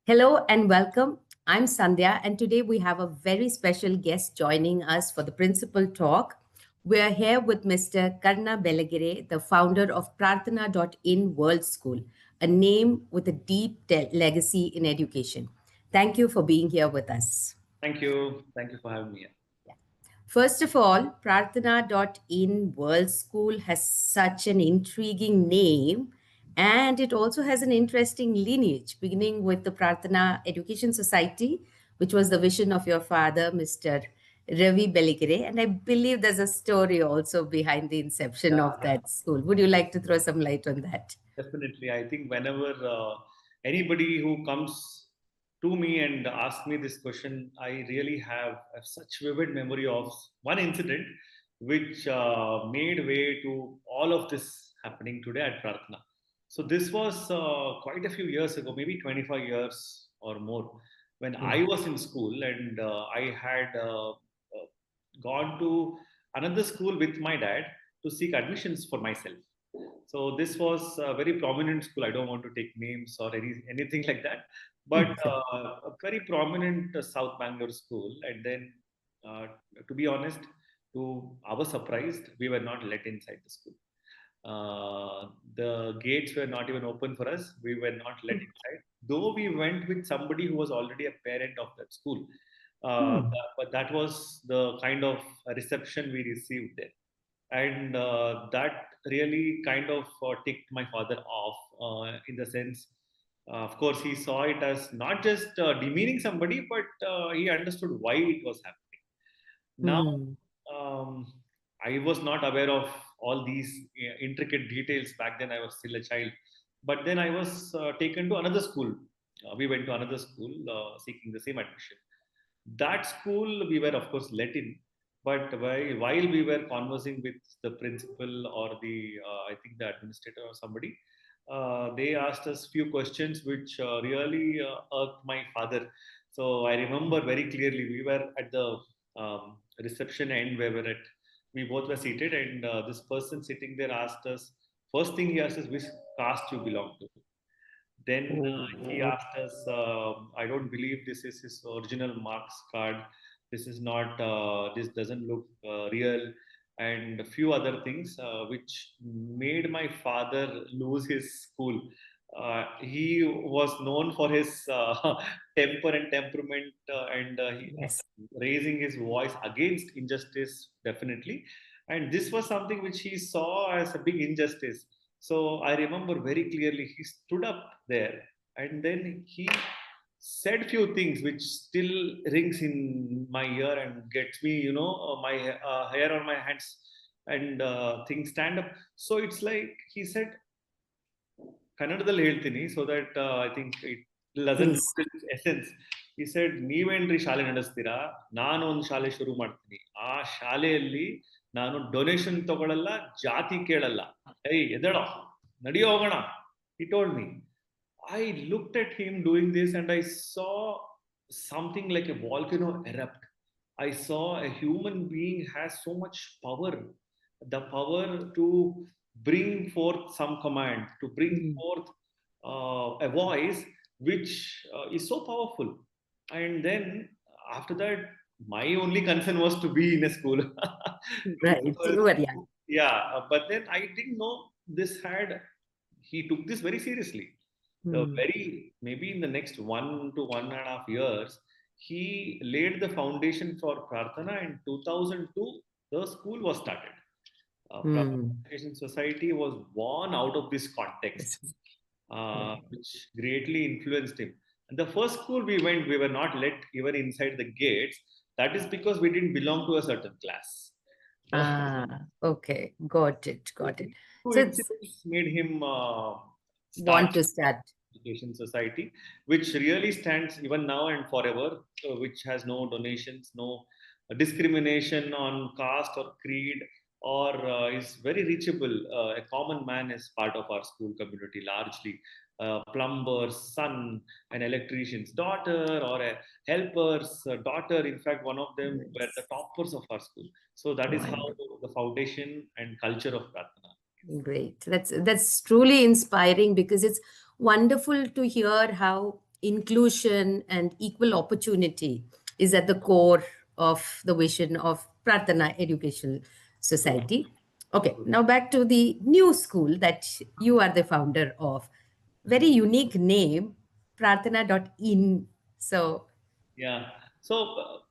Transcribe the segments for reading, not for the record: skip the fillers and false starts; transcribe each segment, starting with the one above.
Hello and welcome. I'm Sandhya, and today we have a very special guest joining us for the principal talk. We're here with Mr. Karna Belagire, the founder of Prarthana.in World School, a name with a deep legacy in education. Thank you for being here with us. Thank you. Thank you for having me here. First of all, Prarthana.in World School has such an intriguing name, and it also has an interesting lineage, beginning with the Prarthana Education Society, which was the vision of your father, Mr. Ravi Beligire. And I believe there's a story also behind the inception of Yeah, that school. Would you like to throw some light on that? definitely. I think whenever anybody who comes to me and asks me this question, I really have such vivid memory of one incident which made way to all of this happening today at Prarthana. So this was quite a few years ago, maybe 25 years or more, when I was in school and I had gone to another school with my dad to seek admissions for myself. So this was a very prominent school. I don't want to take names or anything like that, but a very prominent South Bangalore school. And then, uh, to be honest, to our surprise, we were not let inside the school. The gates were not even open for us. We were not let inside, though we went with somebody who was already a parent of that school. But that was the kind of reception we received there, and that really kind of ticked my father off in the sense. Of course, he saw it as not just demeaning somebody, but he understood why it was happening. Now, Hmm. um, I was not aware of all these intricate details back then. I was still a child. But then I was taken to another school. We went to another school seeking the same admission. That school, we were, of course, let in. But while we were conversing with the principal or I think the administrator or somebody, they asked us few questions which really irked my father. So I remember very clearly we were at the reception end where we both were seated, and this person sitting there asked us, first thing he asked us, which caste you belong to. Then he Oh. asked us, I don't believe this is his original marks card. This is not, this doesn't look real, and a few other things which made my father lose his school. He was known for his temper and temperament Yes. raising his voice against injustice, definitely. And this was something which he saw as a big injustice. So I remember very clearly he stood up there and then he said few things which still rings in my ear and gets me, my hair on my hands and things stand up. So it's like he said, ಕನ್ನಡದಲ್ಲಿ ಹೇಳ್ತೀನಿ so that I think it doesn't Please. Loose it's essence. He said ನೀವೇನ್ರಿ ಶಾಲೆ ನಡೆಸ್ತೀರಾ, ನಾನು ಒಂದು ಶಾಲೆ ಶುರು ಮಾಡ್ತೀನಿ, ಆ ಶಾಲೆಯಲ್ಲಿ ನಾನು ಡೊನೇಷನ್ ತಗೊಳ್ಳಲ್ಲ, ಜಾತಿ ಕೇಳಲ್ಲ, ಏಯ್ ಎದಳೋ ನಡಿಯೋ ಹೋಗೋಣ, he told me. I looked at him doing this and I saw something like a volcano erupt. I saw a human being has so much power, the power to bring forth some command, to bring Hmm. forth a voice which is so powerful. And then after that, my only concern was to be in a school. Right. Because, You were young. yeah, but then I didn't know this had, he took this very seriously. The Hmm. very maybe in the next 1 to 1.5 years, he laid the foundation for Prarthana. In 2002, the school was started. Prarthana Hmm. Education Society was born out of this Yes. context, Yeah. which greatly influenced him. And the first school we went, we were not let even inside the gates. That is because we didn't belong to a certain class. So, Ah, okay. Got it. so Got it. these two So it's incidents made him start want to start. Education Society, which really stands even now and forever, which has no donations, no discrimination on caste or creed, or is very reachable. A common man is part of our school community largely. Plumber's son, an electrician's daughter, or a helper's daughter. In fact, one of them were the Yes. toppers of our school. So that is how Wonderful. the foundation and culture of Pratana. Great. That's truly inspiring because it's wonderful to hear how inclusion and equal opportunity is at the core of the vision of Pratana Educational True. Society. Okay, now back to the new school that you are the founder of. Very unique name, Pratana.in. So, Yeah. So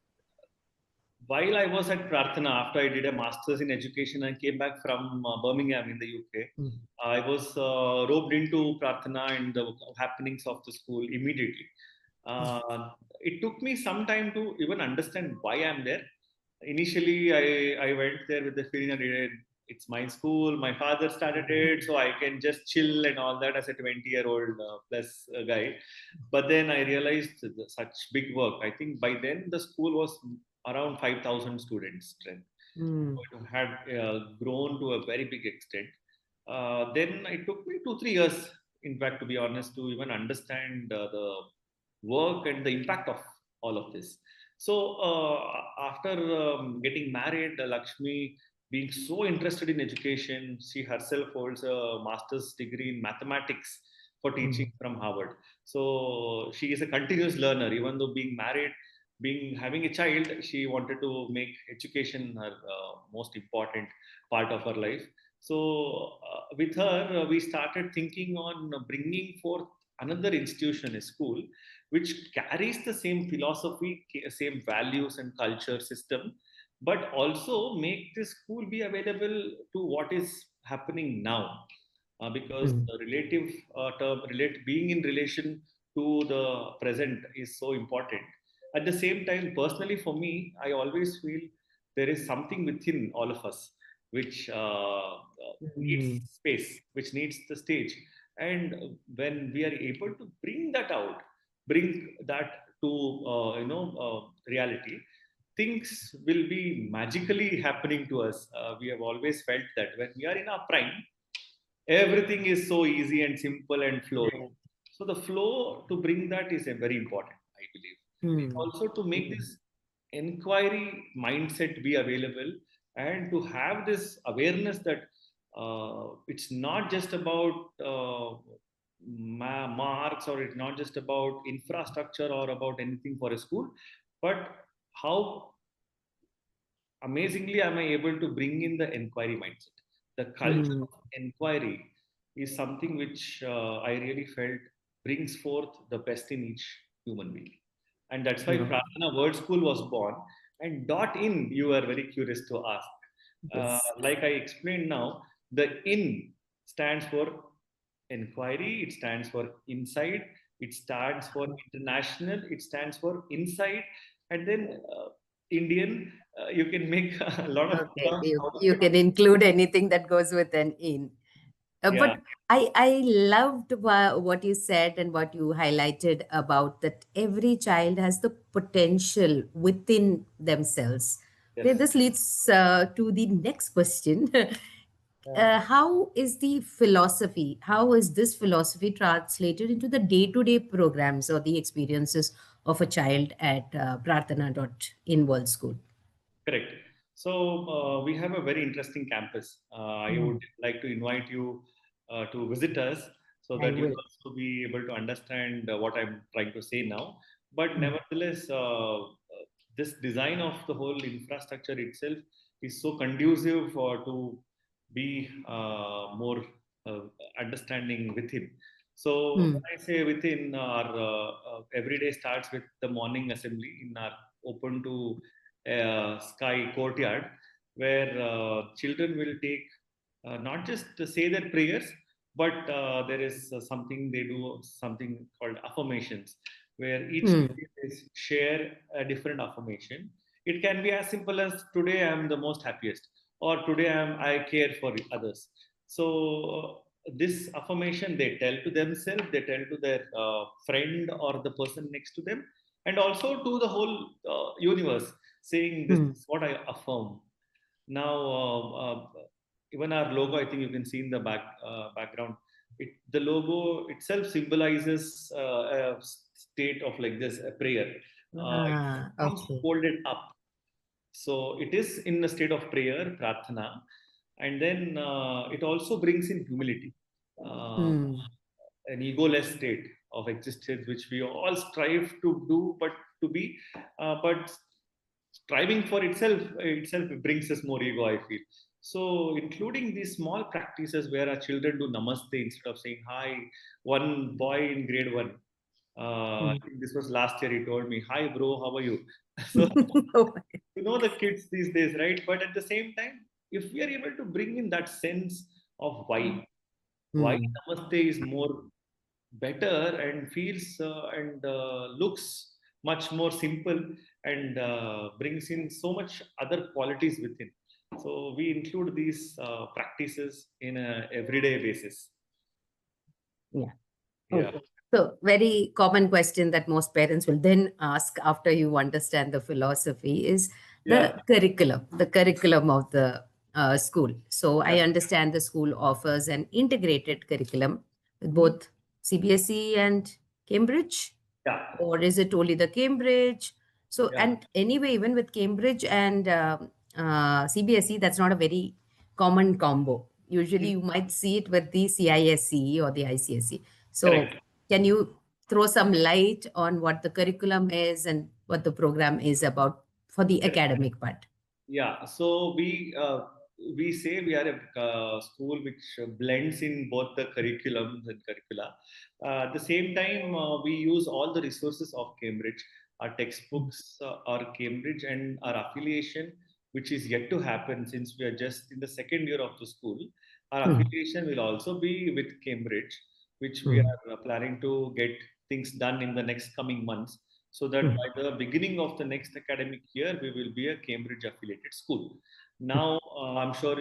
while I was at Prarthana, after I did a master's in education and came back from Birmingham in the UK, mm, I was roped into Prarthana and the happenings of the school immediately. Uh, it took me some time to even understand why I'm there. Initially, I went there with the feeling that it's my school, my father started it, so I can just chill and all that as a 20-year-old plus guy. But then I realized such big work. I think by then the school was around 5,000 students strength. mm, So it had grown to a very big extent. Then it took me 2 3 years, in fact, to be honest, to even understand the work and the impact of all of this. So after getting married, Lakshmi being so interested in education, she herself holds a master's degree in mathematics for teaching mm, from Harvard. So she is a continuous learner, even though being married, being having a child, she wanted to make education her most important part of her life. So with her, we started thinking on bringing forth another institution, a school, which carries the same philosophy, same values and culture system, but also make this school be available to what is happening now. Because mm, the relative term, being in relation to the present is so important. At the same time, personally for me, I always feel there is something within all of us which needs mm, space, which needs the stage. And when we are able to bring that out, bring that to reality, things will be magically happening to us. We have always felt that when we are in our prime, everything is so easy and simple and flowing. right. So the flow to bring that is a very important, I believe. Mm, Also to make mm, this inquiry mindset be available and to have this awareness that it's not just about marks, or it's not just about infrastructure or about anything for a school, but how amazingly am I able to bring in the inquiry mindset. The culture mm, of inquiry is something which I really felt brings forth the best in each human being. And that's why no. Prarthana Word School was born. And dot in, you are very curious to ask. Yes. Like I explained now, the in stands for inquiry, it stands for inside, it stands for international, it stands for inside, and then Indian. You can make a lot of Okay, terms you, out of you it. can include anything that goes with an in. Yeah, But I loved what you said and what you highlighted about that every child has the potential within themselves. Okay, yes. this leads to the next question. Yeah. How is the philosophy, how is this philosophy translated into the day-to-day programs or the experiences of a child at Prarthana.in World School? Correct. So we have a very interesting campus. I would Mm, like to invite you to visit us so I that you will. also be able to understand what I'm trying to say now. But Mm, nevertheless, this design of the whole infrastructure itself is so conducive for to be more uh, understanding within. So mm, when I say within, our every day starts with the morning assembly in our open to sky courtyard, where children will take not just to say their prayers, but there is something they do, something called affirmations, where each mm, day they share a different affirmation. It can be as simple as today I am the most happiest, or today I care for others. So this affirmation they tell to themselves, they tell to their friend or the person next to them, and also to the whole universe, saying this mm. is what I affirm. Now, even our logo, I think you can see in the background. The logo itself symbolizes a state of like this, a prayer. It Ah, comes okay. folded up. So it is in a state of prayer, pratana, and then it also brings in humility, uh, Hmm. an egoless state. of existence, which we all strive to do, but to be, but striving for itself brings us more ego, I feel. So, including these small practices where our children do namaste instead of saying hi. One boy in grade one, I Mm. think this was last year, he told me, "Hi, bro, how are you?" So, Oh, the kids these days, right? But at the same time, if we are able to bring in that sense of why mm. namaste is more better and feels and looks much more simple and brings in so much other qualities within. So we include these practices in a everyday basis. Yeah. Yeah, Okay. So, very common question that most parents will then ask after you understand the philosophy is yeah, the curriculum of the school. So, yeah, I understand the school offers an integrated curriculum with mhm, both CBSE and Cambridge, yeah, or is it only the Cambridge? So, yeah, and anyway, even with Cambridge and CBSE, that's not a very common combo. Usually, mm, you might see it with the CISE or the ICSE. So, correct. can you throw some light on what the curriculum is and what the program is about for the academic part? Yeah, so we say we are a school which blends in both the curriculums and curricula. At the same time, we use all the resources of Cambridge. Our textbooks are Cambridge, and our affiliation, which is yet to happen since we are just in the second year of the school. Our Hmm. affiliation will also be with Cambridge, which we Hmm. are planning to get things done in the next coming months, so that Hmm. by the beginning of the next academic year we will be a Cambridge affiliated school. Now I'm sure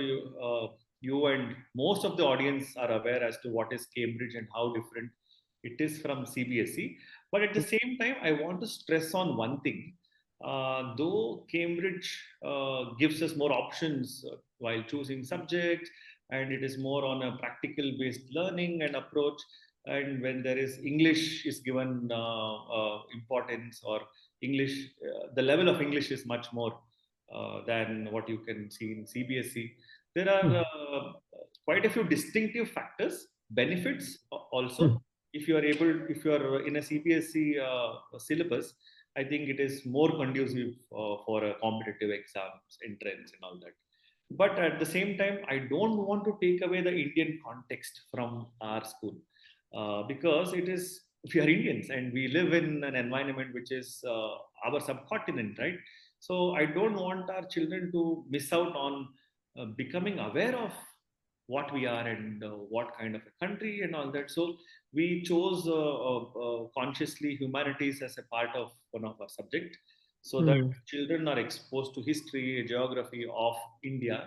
you and most of the audience are aware as to what is Cambridge and how different it is from CBSE. But at the same time, I want to stress on one thing. Though Cambridge gives us more options while choosing subjects, and it is more on a practical based learning and approach, and when there is English is given importance, or English, the level of English is much more than what you can see in CBSE. There are Hmm. quite a few distinctive factors, benefits Hmm. also. If you are able, if you are in a CBSE syllabus, I think it is more conducive for a competitive exams, entrance, and all that. But at the same time, I don't want to take away the Indian context from our school, because it is, we are Indians and we live in an environment which is our subcontinent, right? So I don't want our children to miss out on becoming aware of what we are and what kind of a country and all that. So we chose consciously humanities as a part of one of our subject, so that Hmm. children are exposed to history, geography of India.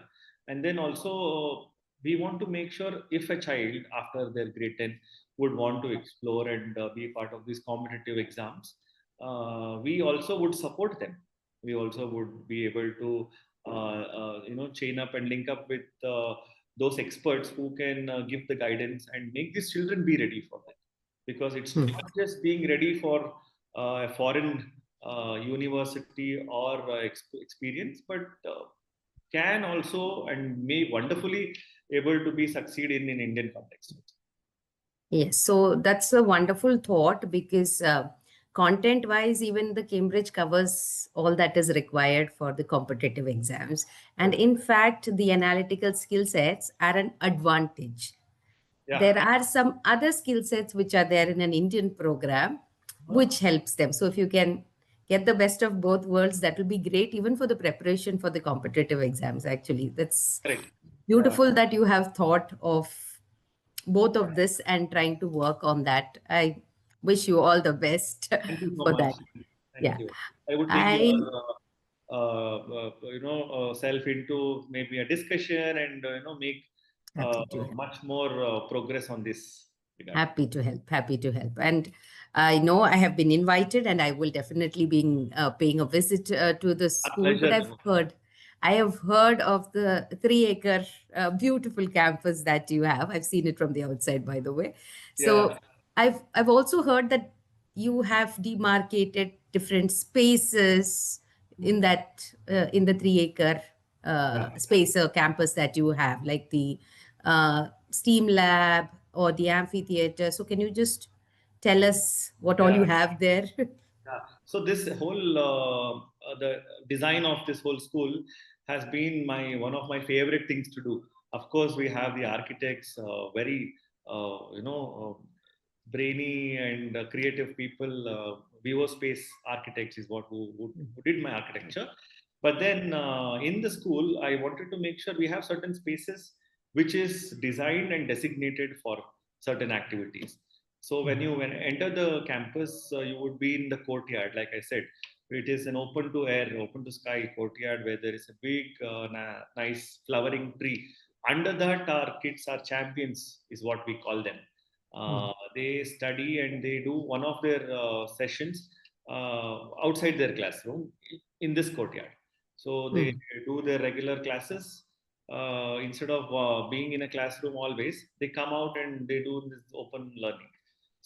And then also we want to make sure if a child after their grade 10 would want to explore and be part of these competitive exams, we also would support them. We also would be able to chain up and link up with those experts who can give the guidance and make these children be ready for that, because it's Hmm. not just being ready for a foreign university or experience, but can also and may wonderfully able to be succeed in Indian context. Yes, so that's a wonderful thought because content wise, even the Cambridge covers all that is required for the competitive exams. And Correct. in fact, the analytical skill sets are an advantage. Yeah. There are some other skill sets which are there in an Indian program, Huh? which helps them. So if you can get the best of both worlds, that will be great, even for the preparation for the competitive exams. Actually, that's Correct. Yeah. beautiful that you have thought of both of this and trying to work on that. I wish you all the best Thank you so for much. that. Thank Yeah, you. I would take your I self into maybe a discussion and make happy to help. much more progress on this regard. Happy to help. Happy to help. And I know I have been invited, and I will definitely be paying a visit to the A school. But pleasure. I have heard of the 3 acre beautiful campus that you have. I've seen it from the outside, by the way. Yeah. So I've also heard that you have demarcated different spaces in that in the 3 acre Yeah. space or campus that you have, like the STEAM lab or the amphitheater. So can you just tell us what all Yeah. you have there. Yeah. So this whole the design of this whole school has been my one of my favorite things to do. Of course, we have the architects, very brainy and creative people. Vivo Space Architects is what who did my architecture. But then in the school, I wanted to make sure we have certain spaces which is designed and designated for certain activities. So when enter the campus, you would be in the courtyard. Like I said, it is an open to air, open to sky courtyard where there is a big, nice flowering tree. Under that, our kids are champions, is what we call them. They study and they do one of their sessions outside their classroom in this courtyard. So they Hmm. do their regular classes. Instead of being in a classroom always, they come out and they do this open learning.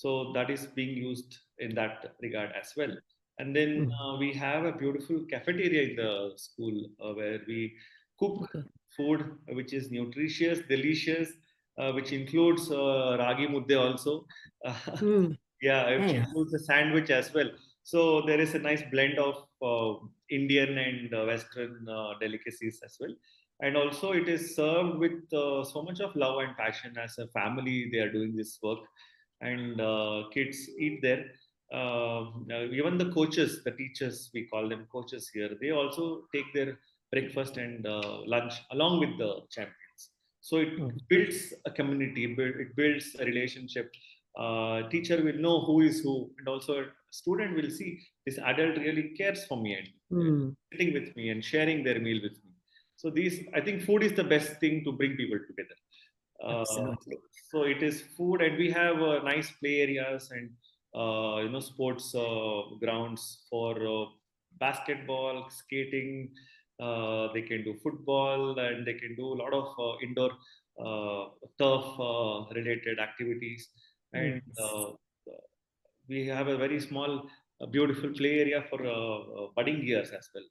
So that is being used in that regard as well. And then Hmm. we have a beautiful cafeteria in the school where we cook Okay. food which is nutritious, delicious, which includes ragi mudde also. Uh, Hmm. yeah, which Nice. includes a sandwich as well. So there is a nice blend of Indian and Western delicacies as well. And also, it is served with so much of love and passion. As a family, they are doing this work, and kids eat there. Even the coaches, the teachers, we call them coaches here, they also take their breakfast and lunch along with the champions. So it Hmm. builds a community, it builds a relationship. Teacher will know who is who, and also a student will see this adult really cares for me and Hmm. sitting with me and sharing their meal with me. So these, I think, food is the best thing to bring people together. Uh, Absolutely. so it is food, and we have nice play areas and sports grounds for basketball, skating. They can do football, and they can do a lot of indoor turf related activities. And Yes. we have a very small, beautiful play area for budding years as well.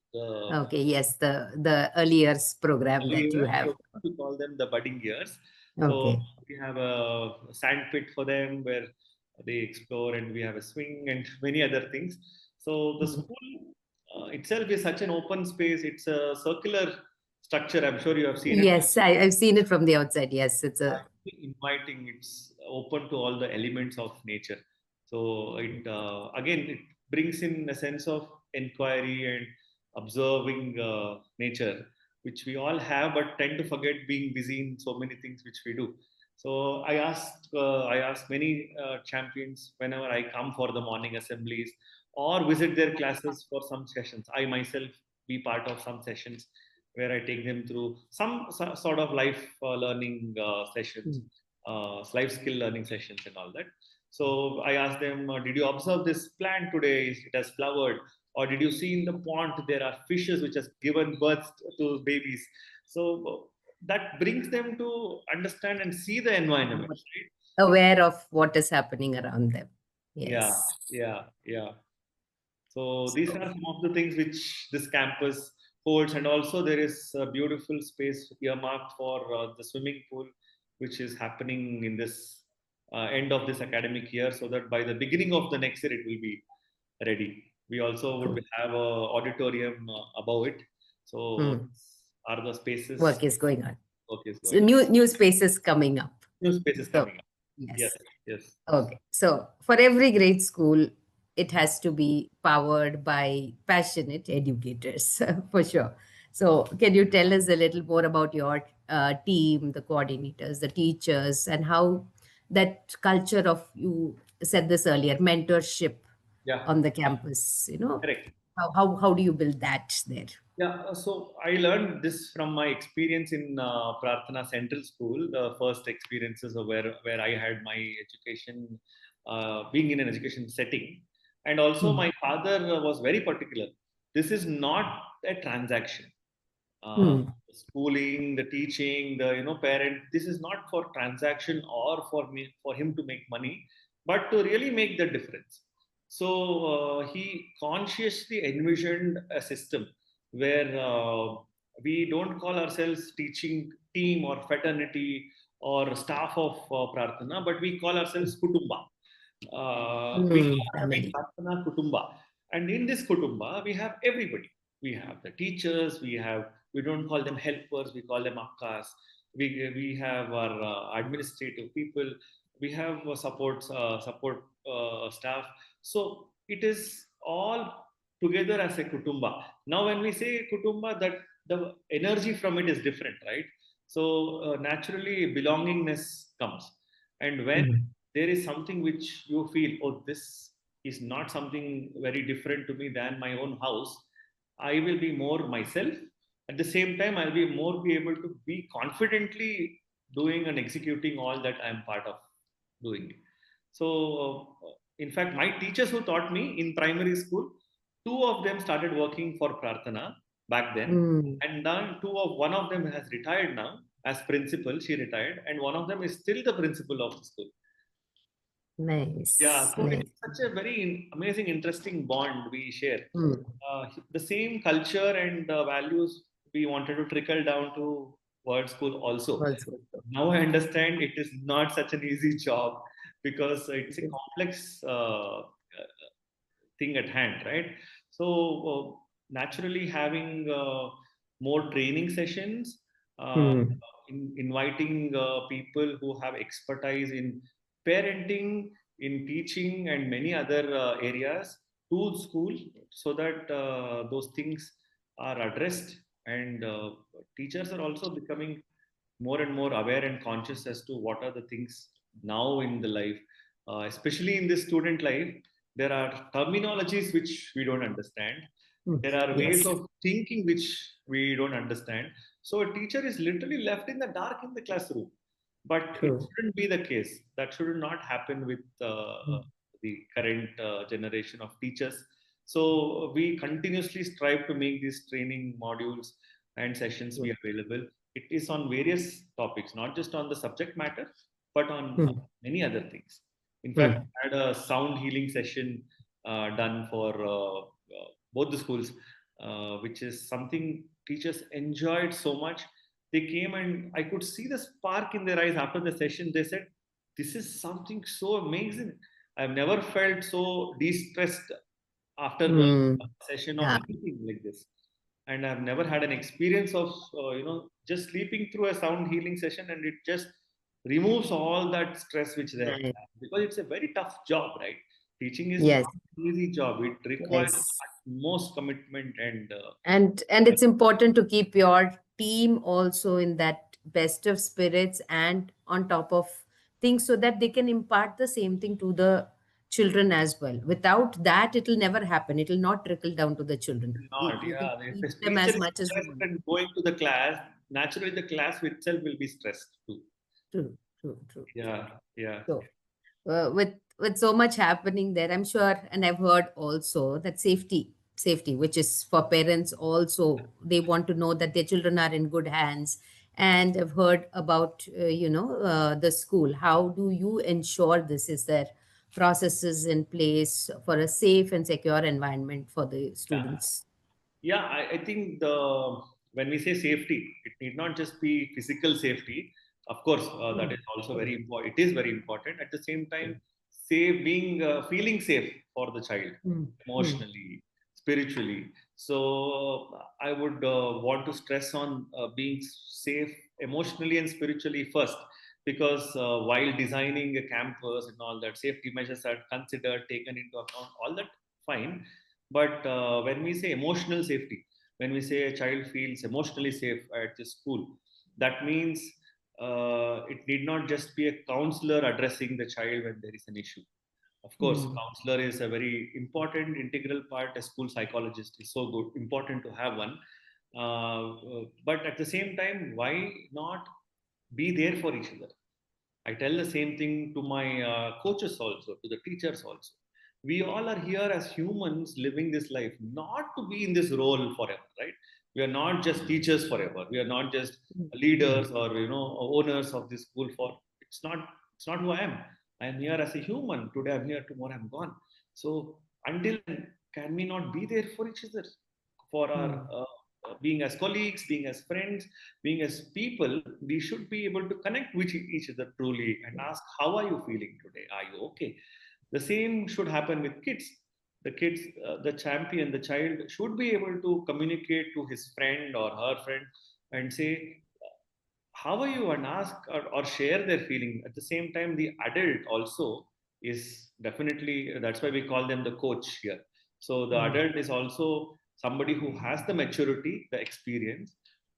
Okay. Yes. The early years program Early that you years have. program, we call them the budding years. So Okay. we have a sand pit for them where they explore, and we have a swing and many other things. So the Hmm. school itself is such an open space. It's a circular structure. I'm sure you have seen it. Yes, I've seen it from the outside. Yes, it's a. Inviting, it's open to all the elements of nature. So it again, it brings in a sense of inquiry and observing nature, which we all have but tend to forget being busy in so many things which we do. So I asked many champions whenever I come for the morning assemblies or visit their classes for some sessions. I myself be part of some sessions where I take them through some sort of life learning sessions, life skill learning sessions, and all that. So I asked them, did you observe this plant today? It has flowered. Or did you see in the pond there are fishes which has given birth to babies? So that brings them to understand and see the environment, right? Aware of what is happening around them. Yeah, Yes. yeah, yeah. So these So, are some of the things which this campus holds, and also there is a beautiful space earmarked for the swimming pool, which is happening in this end of this academic year, so that by the beginning of the next year it will be ready. We also would cool. have a auditorium above it. So Hmm. are the spaces Work is going on. work is So going on. new spaces coming up. New spaces So coming up. Yes, yes. yes, Okay. So for every great school, it has to be powered by passionate educators for sure. So can you tell us a little more about your team, the coordinators, the teachers, and how that culture of, you said this earlier, mentorship yeah, on the campus, correct. how do you build that there? Yeah, so I learned this from my experience in Prarthana Central School, the first experiences of where I had my education, being in an education setting. And also, Hmm. my father was very particular. This is not a transaction. Uh, Hmm. Schooling, the teaching, the parent. This is not for transaction or for him to make money, but to really make the difference. So he consciously envisioned a system where we don't call ourselves teaching team or fraternity or staff of Prarthana, but we call ourselves Kutumba. We Mm, are having family. Pratana Kutumba. And in this Kutumba, we have everybody. We have the teachers, we don't call them helpers, we call them akkas. We have our administrative people, we have support staff. So it is all together as a Kutumba. Now, when we say Kutumba, that the energy from it is different, right? So naturally, belongingness comes. And when Mm, there is something which you feel, oh, this is not something very different to me than my own house, I will be more myself. At the same time, I'll be more be able to be confidently doing and executing all that I'm part of doing. So, in fact, my teachers who taught me in primary school, two of them started working for Prarthana back then, mm, and now one of them has retired now as principal. She retired, and one of them is still the principal of the school. Yeah, nice, so it's nice. such a very amazing, interesting bond we share. Mm, The same culture and values we wanted to trickle down to World School also. also. Now I understand it is not such an easy job because it's It a is. complex thing at hand, right? So naturally, having more training sessions, uh, Mm, inviting people who have expertise in parenting, in teaching, and many other areas to school, so that those things are addressed, and teachers are also becoming more and more aware and conscious as to what are the things now in the life, especially in this student life. There are terminologies which we don't understand. mm, There are ways yes, of thinking which we don't understand. So a teacher is literally left in the dark in the classroom. But it true. shouldn't be the case. That should not happen with Mm, the current generation of teachers. So we continuously strive to make these training modules and sessions mm, be available. It is on various topics, not just on the subject matter, but on mm, many other things. In fact, mm, I had a sound healing session done for both the schools, which is something teachers enjoyed so much. They came and I could see the spark in their eyes after the session. They said, "This is something so amazing. I've never felt so de-stressed after a mm. session of Yeah, anything like this, and I've never had an experience of just sleeping through a sound healing session, and it just removes all that stress which they have, nice. because it's a very tough job, right? Teaching is Yes, not an easy job. It requires yes. utmost commitment and And it's important to keep your team also in that best of spirits and on top of things so that they can impart the same thing to the children as well. Without that, it will never happen. It will not trickle down to the children. not. You can Yeah, if teach a them teacher as is much as you stressed want. and going to the class, naturally the class itself will be stressed too. True, true, true, true. Yeah, yeah. So with so much happening there, I'm sure, and I've heard also that safety, which is for parents also, they want to know that their children are in good hands. And I've heard about the school. How do you ensure this? Is there processes in place for a safe and secure environment for the Yeah. students? Yeah, I think when we say safety, it need not just be physical safety. Of course, that Mm, is also mm, very important. It is very important. At the same time, say being feeling safe for the child, mm, mm, emotionally, spiritually. So I would want to stress on being safe emotionally and spiritually first, because while designing a campus and all that, safety measures are considered, taken into account. All that fine, but when we say emotional safety, when we say a child feels emotionally safe at the school, that means it need not just be a counselor addressing the child when there is an issue. Of course, mm, counselor is a very important integral part. A school psychologist is so good, important to have one. But at the same time, why not be there for each other? I tell the same thing to my coaches also, to the teachers also. We all are here as humans living this life, not to be in this role forever, right? We are not just teachers forever. We are not just mm, leaders or owners of this school for. It's not who I am. I am here as a human. Today I'm here. Tomorrow I'm gone. So until then, can we not be there for each other, for our mm, being as colleagues, being as friends, being as people, we should be able to connect with each other truly and ask, how are you feeling today? Are you okay? The same should happen with kids. The kids, the champion, the child should be able to communicate to his friend or her friend and say, how are you, and ask, or share their feeling. At the same time, the adult also is definitely, that's why we call them the coach here. So the Mm. adult is also somebody who has the maturity, the experience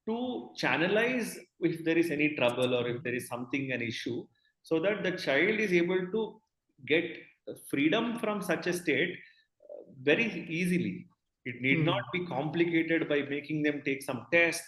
to channelize if there is any trouble or if there is something, an issue, so that the child is able to get freedom from such a state very easily. It need not Mm. be complicated by making them take some test,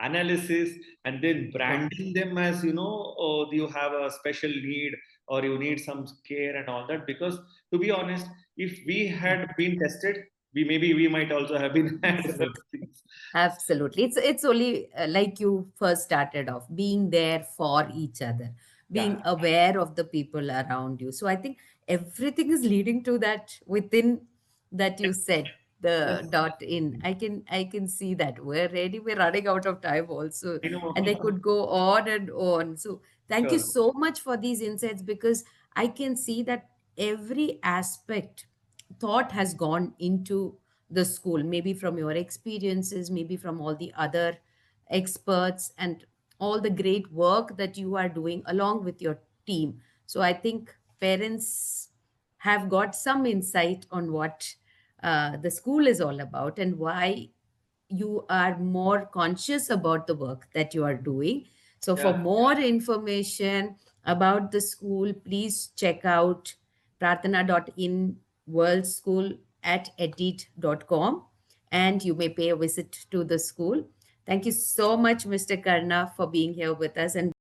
analysis, and then Right. branding them as, you know, oh, you have a special need or you need some care and all that. Because to be honest, if we had been tested, we might also have been had such Absolutely. things. Absolutely. It's only like you first started off, being there for each other, Yeah. being aware of the people around you. So I think everything is leading to that within that you said, Yes. the dot in. I can see that. We're running out of time also. I know. And they could go on and on. So thank you Sure. so much for these insights, because I can see that every aspect thought has gone into the school, maybe from your experiences, maybe from all the other experts, and all the great work that you are doing along with your team. So I think parents have got some insight on what the school is all about and why you are more conscious about the work that you are doing. So, for Yeah. more information about the school, please check out prarthana.in world school at edit.com, and you may pay a visit to the school. Thank you so much, Mr. Karna, for being here with us and